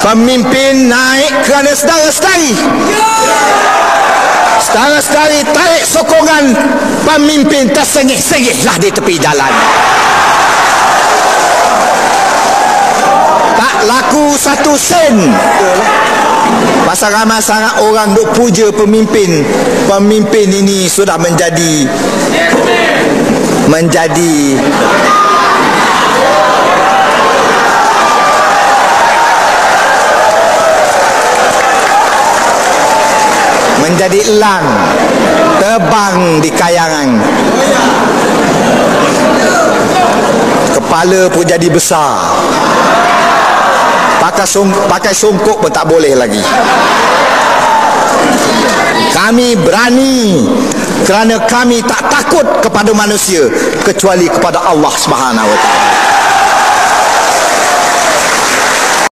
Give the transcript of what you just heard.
Pemimpin naik kerana saudara-saudari. Saudara-saudari tarik sokongan, pemimpin tersengih-sengihlah di tepi jalan. Tak laku 1 sen. Pasal ramai sangat orang duk puja pemimpin. Pemimpin ini sudah menjadi elang terbang di kayangan. Kepala pun jadi besar. Pakai songkok pun tak boleh lagi. Kami berani kerana kami tak takut kepada manusia kecuali kepada Allah Subhanahu Wa Taala.